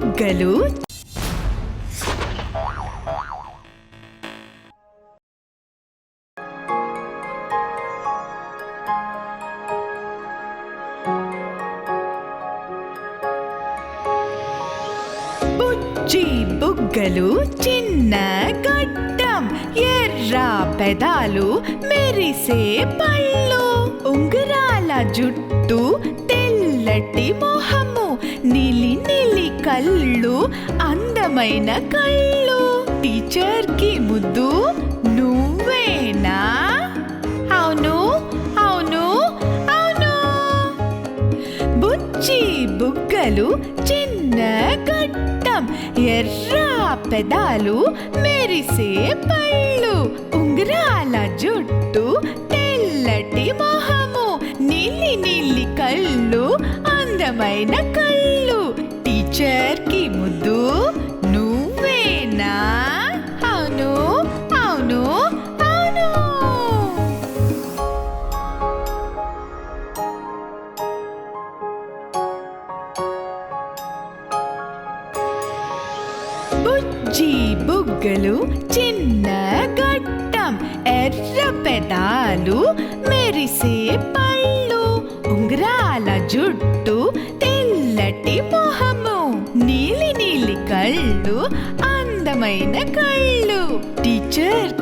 బుగ్గలు, బుజ్జి బుగ్గలు, చిన్న గడ్డం, ఎర్ర పెదాలు, మెరిసే పళ్ళు, ఉంగరాల జుట్టు, తెల్లటి మొహము, నీలి నీలి కళ్ళు, అందమైన కళ్ళు. టీచర్ కి ముద్దు నువ్వేనా? అవును అవును అవును. బుజ్జి బుగ్గలు, చిన్న గడ్డం, ఎర్ర పెదాలు, మెరిసే పళ్ళు, ఉంగరాల జుట్టు, తెల్లటి మొహము, నీలి నీలి కళ్ళు, అందమైన కళ్ళు. టీచర్ కి ముద్దు నువ్వేనా? అవును అవును అవును. బుజ్జి బుగ్గలు, చిన్న గడ్డం, ఎర్ర పెదాలు, మెరిసే పళ్ళు, ఉంగరాల జుట్టు, తెల్లటి మొహము, నీలి నీలి కళ్ళు, అందమైన కళ్ళు. టీచర్